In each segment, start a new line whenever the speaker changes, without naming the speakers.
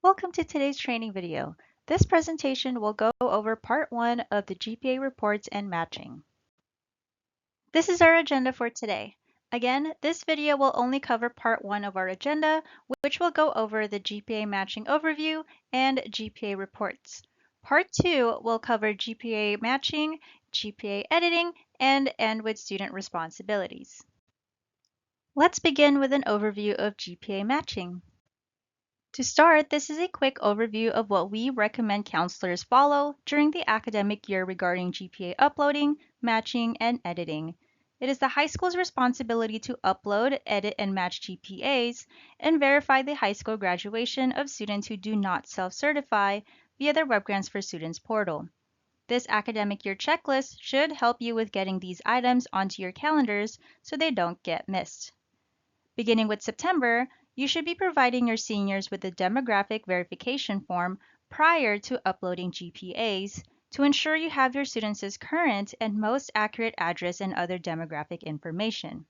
Welcome to today's training video. This presentation will go over part 1 of the GPA reports and matching. This is our agenda for today. Again, this video will only cover part 1 of our agenda, which will go over the GPA matching overview and GPA reports. Part 2 will cover GPA matching, GPA editing, and end with student responsibilities. Let's begin with an overview of GPA matching. To start, this is a quick overview of what we recommend counselors follow during the academic year regarding GPA uploading, matching, and editing. It is the high school's responsibility to upload, edit, and match GPAs and verify the high school graduation of students who do not self-certify via their Web Grants for Students portal. This academic year checklist should help you with getting these items onto your calendars so they don't get missed. Beginning with September, you should be providing your seniors with a demographic verification form prior to uploading GPAs to ensure you have your students' current and most accurate address and other demographic information.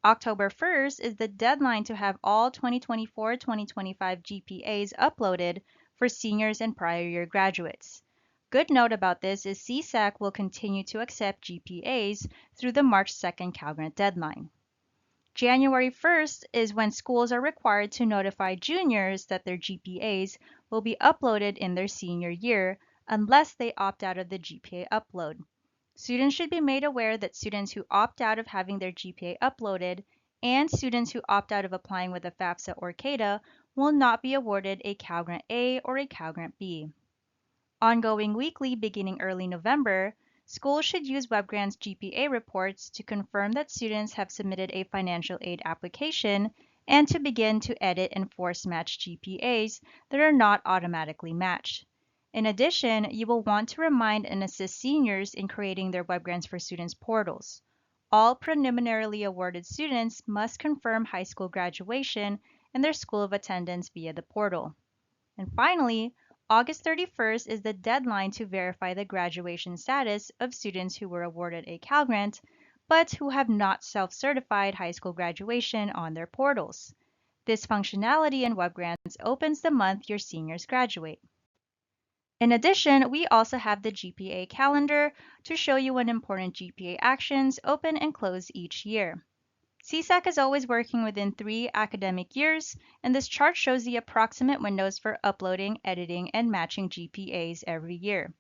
October 1st is the deadline to have all 2024-2025 GPAs uploaded for seniors and prior year graduates. Good note about this is CSAC will continue to accept GPAs through the March 2nd Cal Grant deadline. January 1st is when schools are required to notify juniors that their GPAs will be uploaded in their senior year unless they opt out of the GPA upload. Students should be made aware that students who opt out of having their GPA uploaded and students who opt out of applying with a FAFSA or CADA will not be awarded a Cal Grant A or a Cal Grant B. Ongoing weekly beginning early November, schools should use WebGrants GPA reports to confirm that students have submitted a financial aid application and to begin to edit and force match GPAs that are not automatically matched. In addition, you will want to remind and assist seniors in creating their WebGrants for Students portals. All preliminarily awarded students must confirm high school graduation and their school of attendance via the portal. And finally, August 31st is the deadline to verify the graduation status of students who were awarded a Cal Grant, but who have not self-certified high school graduation on their portals. This functionality in WebGrants opens the month your seniors graduate. In addition, we also have the GPA calendar to show you when important GPA actions open and close each year. CSAC is always working within 3 academic years, and this chart shows the approximate windows for uploading, editing, and matching GPAs every year.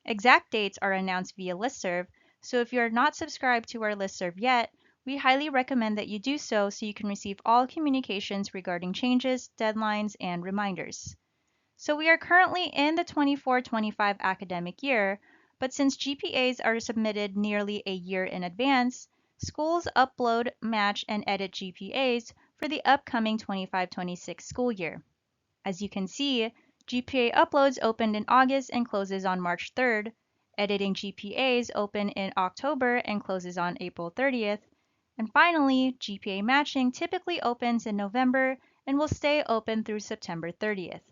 Exact dates are announced via listserv, so if you are not subscribed to our listserv yet, we highly recommend that you do so you can receive all communications regarding changes, deadlines, and reminders. So we are currently in the 24-25 academic year, but since GPAs are submitted nearly a year in advance, schools upload, match, and edit GPAs for the upcoming 25-26 school year. As you can see, GPA uploads opened in August and closes on March 3rd. Editing GPAs open in October and closes on April 30th. And finally, GPA matching typically opens in November and will stay open through September 30th.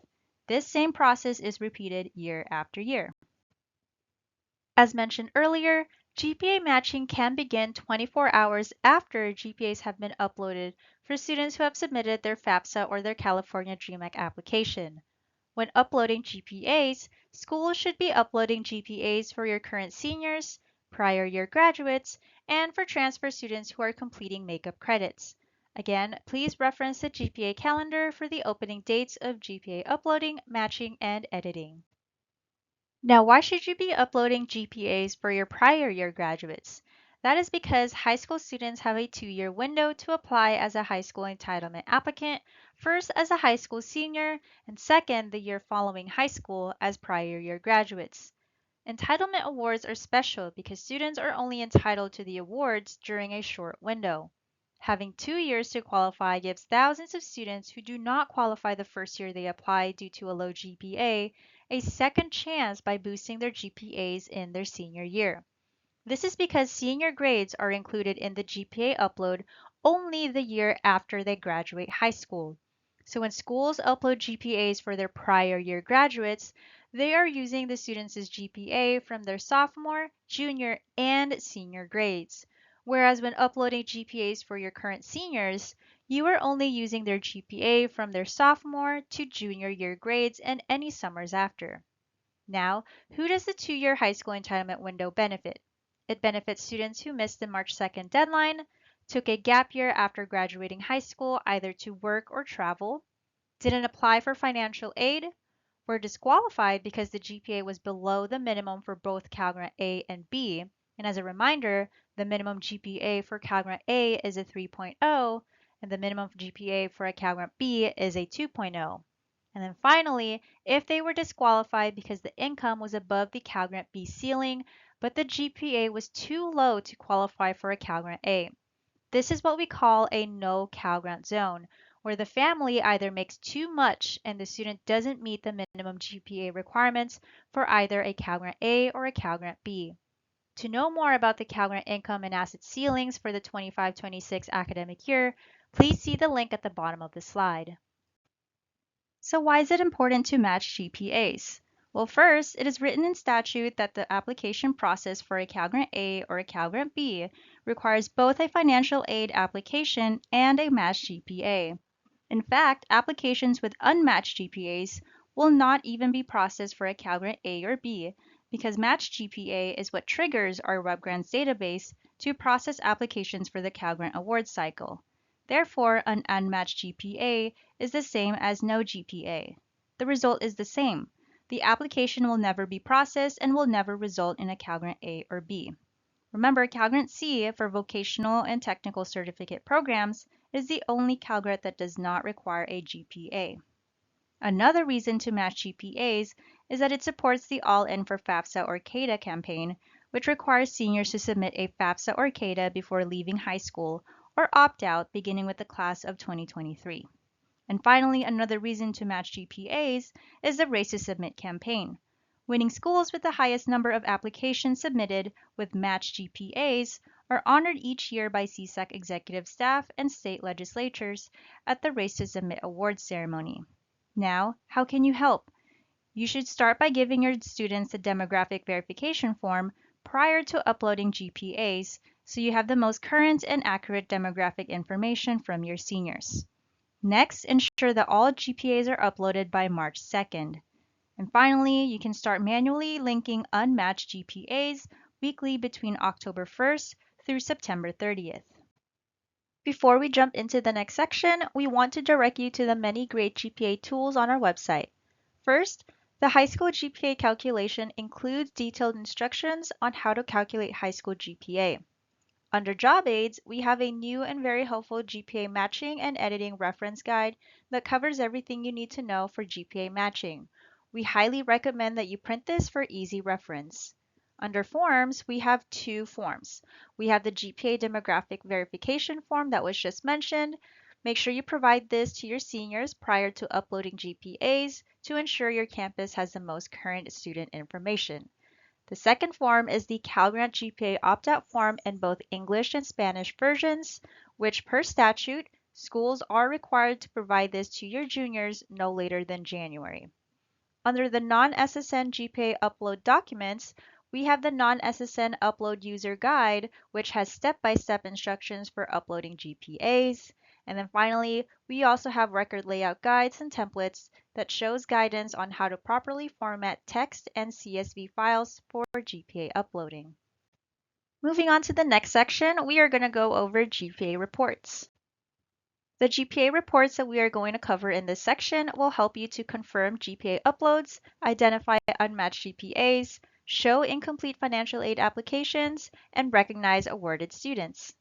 This same process is repeated year after year. As mentioned earlier, GPA matching can begin 24 hours after GPAs have been uploaded for students who have submitted their FAFSA or their California DREAM Act application. When uploading GPAs, schools should be uploading GPAs for your current seniors, prior year graduates, and for transfer students who are completing makeup credits. Again, please reference the GPA calendar for the opening dates of GPA uploading, matching, and editing. Now, why should you be uploading GPAs for your prior year graduates? That is because high school students have a 2-year window to apply as a high school entitlement applicant, first as a high school senior, and second the year following high school as prior year graduates. Entitlement awards are special because students are only entitled to the awards during a short window. Having 2 years to qualify gives thousands of students who do not qualify the first year they apply due to a low GPA a second chance by boosting their GPAs in their senior year. This is because senior grades are included in the GPA upload only the year after they graduate high school. So when schools upload GPAs for their prior year graduates, they are using the students' GPA from their sophomore, junior, and senior grades. Whereas when uploading GPAs for your current seniors, You are only using their GPA from their sophomore to junior year grades and any summers after. Now, who does the 2-year high school entitlement window benefit? It benefits students who missed the March 2nd deadline, took a gap year after graduating high school either to work or travel, didn't apply for financial aid, were disqualified because the GPA was below the minimum for both Cal Grant A and B. And as a reminder, the minimum GPA for Cal Grant A is a 3.0, and the minimum GPA for a Cal Grant B is a 2.0. And then finally, if they were disqualified because the income was above the Cal Grant B ceiling, but the GPA was too low to qualify for a Cal Grant A. This is what we call a no Cal Grant zone, where the family either makes too much and the student doesn't meet the minimum GPA requirements for either a Cal Grant A or a Cal Grant B. To know more about the Cal Grant income and asset ceilings for the 25-26 academic year, please see the link at the bottom of the slide. So why is it important to match GPAs? Well, first, it is written in statute that the application process for a Cal Grant A or a Cal Grant B requires both a financial aid application and a matched GPA. In fact, applications with unmatched GPAs will not even be processed for a Cal Grant A or B because matched GPA is what triggers our Web Grants database to process applications for the Cal Grant award cycle. Therefore, an unmatched GPA is the same as no GPA. The result is the same. The application will never be processed and will never result in a Cal Grant A or B. Remember, Cal Grant C for vocational and technical certificate programs is the only Cal Grant that does not require a GPA. Another reason to match GPAs is that it supports the All In for FAFSA or CADA campaign, which requires seniors to submit a FAFSA or CADA before leaving high school or opt out beginning with the class of 2023. And finally, another reason to match GPAs is the Race to Submit campaign. Winning schools with the highest number of applications submitted with matched GPAs are honored each year by CSAC executive staff and state legislatures at the Race to Submit awards ceremony. Now, how can you help? You should start by giving your students a demographic verification form prior to uploading GPAs so you have the most current and accurate demographic information from your seniors. Next, ensure that all GPAs are uploaded by March 2nd. And finally, you can start manually linking unmatched GPAs weekly between October 1st through September 30th. Before we jump into the next section, we want to direct you to the many great GPA tools on our website. First, the high school GPA calculation includes detailed instructions on how to calculate high school GPA. Under Job Aids, we have a new and very helpful GPA matching and editing reference guide that covers everything you need to know for GPA matching. We highly recommend that you print this for easy reference. Under Forms, we have two forms. We have the GPA demographic verification form that was just mentioned. Make sure you provide this to your seniors prior to uploading GPAs to ensure your campus has the most current student information. The second form is the Cal Grant GPA opt-out form in both English and Spanish versions, which per statute, schools are required to provide this to your juniors no later than January. Under the non-SSN GPA upload documents, we have the non-SSN upload user guide, which has step-by-step instructions for uploading GPAs. And then finally, we also have record layout guides and templates that shows guidance on how to properly format text and CSV files for GPA uploading. Moving on to the next section, we are going to go over GPA reports. The GPA reports that we are going to cover in this section will help you to confirm GPA uploads, identify unmatched GPAs, show incomplete financial aid applications, and recognize awarded students.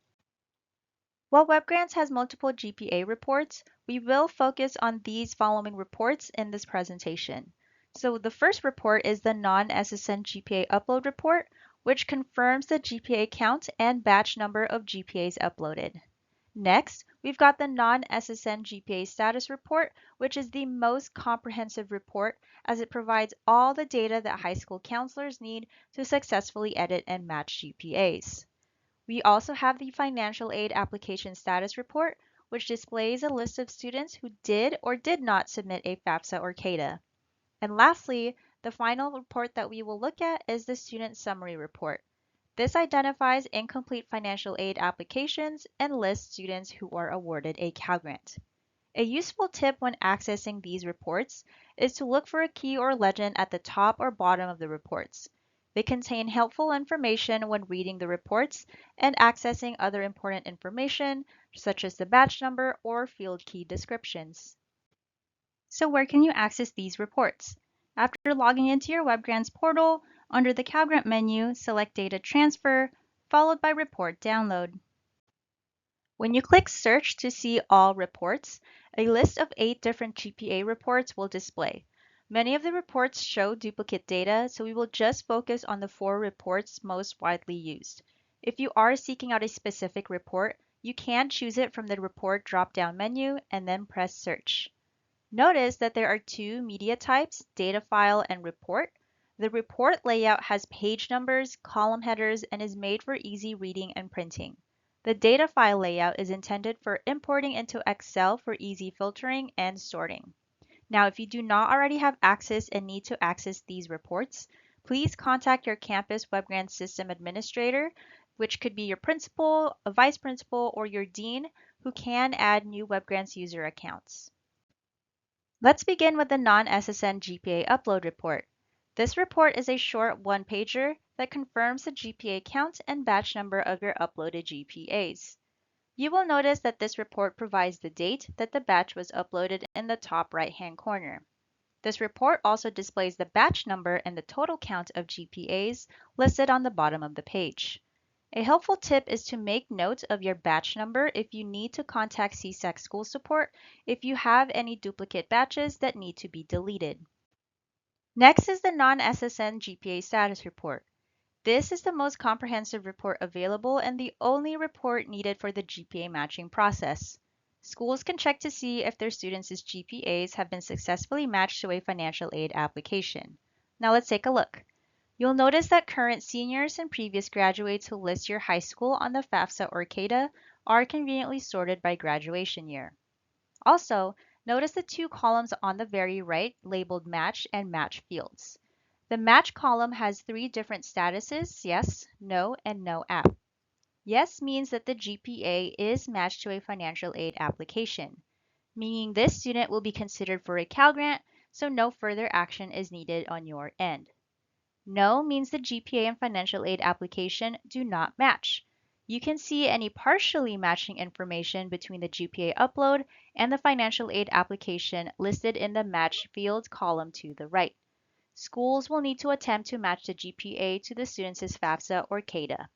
While Web Grants has multiple GPA reports, we will focus on these following reports in this presentation. So the first report is the non-SSN GPA upload report, which confirms the GPA count and batch number of GPAs uploaded. Next, we've got the non-SSN GPA status report, which is the most comprehensive report as it provides all the data that high school counselors need to successfully edit and match GPAs. We also have the financial aid application status report, which displays a list of students who did or did not submit a FAFSA or CADA. And lastly, the final report that we will look at is the student summary report. This identifies incomplete financial aid applications and lists students who are awarded a Cal Grant. A useful tip when accessing these reports is to look for a key or legend at the top or bottom of the reports. They contain helpful information when reading the reports and accessing other important information, such as the batch number or field key descriptions. So where can you access these reports? After logging into your WebGrants portal, under the Cal Grant menu, select Data Transfer, followed by Report Download. When you click Search to see all reports, a list of 8 different GPA reports will display. Many of the reports show duplicate data, so we will just focus on the 4 reports most widely used. If you are seeking out a specific report, you can choose it from the Report drop-down menu and then press Search. Notice that there are 2 media types, data file and report. The report layout has page numbers, column headers, and is made for easy reading and printing. The data file layout is intended for importing into Excel for easy filtering and sorting. Now, if you do not already have access and need to access these reports, please contact your campus WebGrants system administrator, which could be your principal, a vice principal, or your dean, who can add new WebGrants user accounts. Let's begin with the non-SSN GPA upload report. This report is a short one-pager that confirms the GPA count and batch number of your uploaded GPAs. You will notice that this report provides the date that the batch was uploaded in the top right-hand corner. This report also displays the batch number and the total count of GPAs listed on the bottom of the page. A helpful tip is to make note of your batch number if you need to contact CSAC school support if you have any duplicate batches that need to be deleted. Next is the non-SSN GPA status report. This is the most comprehensive report available and the only report needed for the GPA matching process. Schools can check to see if their students' GPAs have been successfully matched to a financial aid application. Now let's take a look. You'll notice that current seniors and previous graduates who list your high school on the FAFSA or CADA are conveniently sorted by graduation year. Also, notice the 2 columns on the very right labeled Match and Match fields. The Match column has 3 different statuses, yes, no, and no app. Yes means that the GPA is matched to a financial aid application, meaning this student will be considered for a Cal Grant, so no further action is needed on your end. No means the GPA and financial aid application do not match. You can see any partially matching information between the GPA upload and the financial aid application listed in the Match field column to the right. Schools will need to attempt to match the GPA to the student's FAFSA or CADA.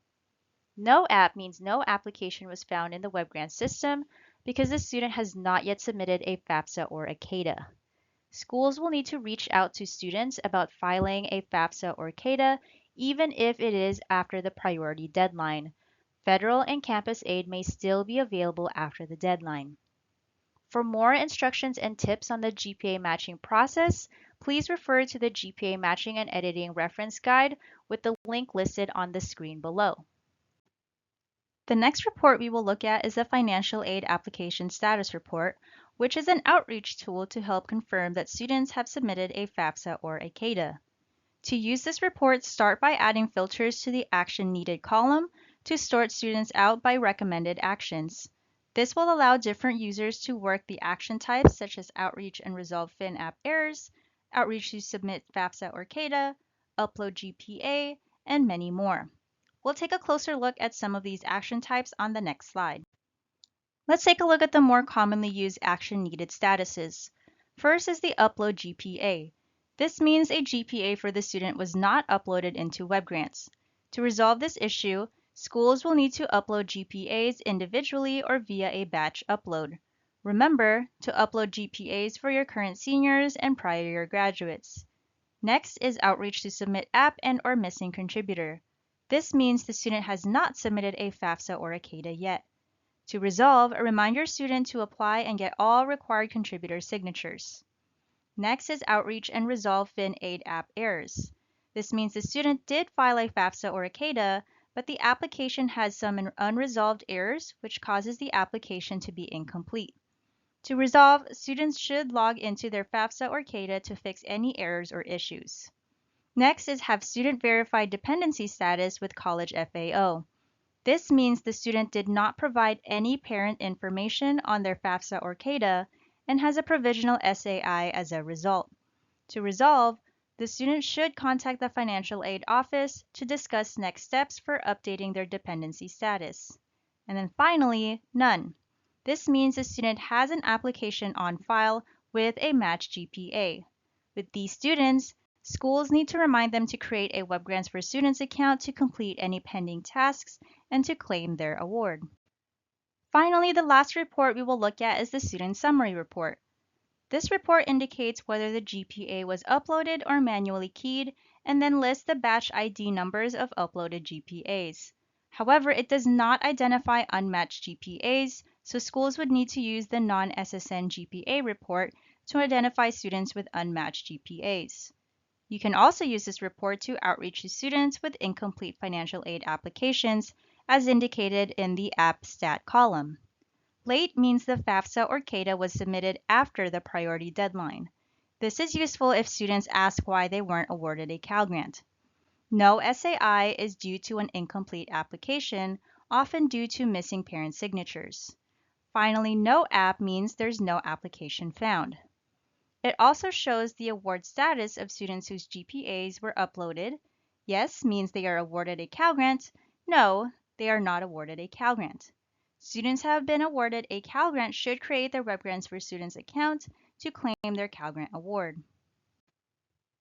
No app means no application was found in the WebGrants system because the student has not yet submitted a FAFSA or a CADA. Schools will need to reach out to students about filing a FAFSA or CADA, even if it is after the priority deadline. Federal and campus aid may still be available after the deadline. For more instructions and tips on the GPA matching process, please refer to the GPA Matching and Editing Reference Guide with the link listed on the screen below. The next report we will look at is the Financial Aid Application Status Report, which is an outreach tool to help confirm that students have submitted a FAFSA or a CADA. To use this report, start by adding filters to the Action Needed column to sort students out by recommended actions. This will allow different users to work the action types such as Outreach and Resolve FIN app errors, Outreach to submit FAFSA or CADA, Upload GPA, and many more. We'll take a closer look at some of these action types on the next slide. Let's take a look at the more commonly used action needed statuses. First is the Upload GPA. This means a GPA for the student was not uploaded into WebGrants. To resolve this issue, schools will need to upload GPAs individually or via a batch upload. Remember to upload GPAs for your current seniors and prior year graduates. Next is Outreach to submit app and or missing contributor. This means the student has not submitted a FAFSA or a CADA yet. To resolve, remind your student to apply and get all required contributor signatures. Next is Outreach and Resolve FIN Aid app errors. This means the student did file a FAFSA or a CADA, but the application has some unresolved errors, which causes the application to be incomplete. To resolve, students should log into their FAFSA or CADA to fix any errors or issues. Next is have student verified dependency status with college FAO. This means the student did not provide any parent information on their FAFSA or CADA and has a provisional SAI as a result. To resolve, the student should contact the financial aid office to discuss next steps for updating their dependency status. And then finally, none. This means the student has an application on file with a matched GPA. With these students, schools need to remind them to create a Web Grants for Students account to complete any pending tasks and to claim their award. Finally, the last report we will look at is the Student Summary Report. This report indicates whether the GPA was uploaded or manually keyed, and then lists the batch ID numbers of uploaded GPAs. However, it does not identify unmatched GPAs, so schools would need to use the non-SSN GPA report to identify students with unmatched GPAs. You can also use this report to outreach to students with incomplete financial aid applications, as indicated in the App Stat column. Late means the FAFSA or CADA was submitted after the priority deadline. This is useful if students ask why they weren't awarded a Cal Grant. No SAI is due to an incomplete application, often due to missing parent signatures. Finally, no app means there's no application found. It also shows the award status of students whose GPAs were uploaded. Yes means they are awarded a Cal Grant. No, they are not awarded a Cal Grant. Students who have been awarded a Cal Grant should create their Web Grants for Students account to claim their Cal Grant award.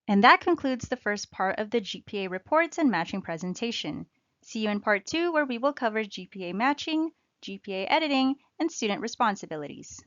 And that concludes the first part of the GPA Reports and Matching presentation. See you in part 2, where we will cover GPA matching, GPA editing, and student responsibilities.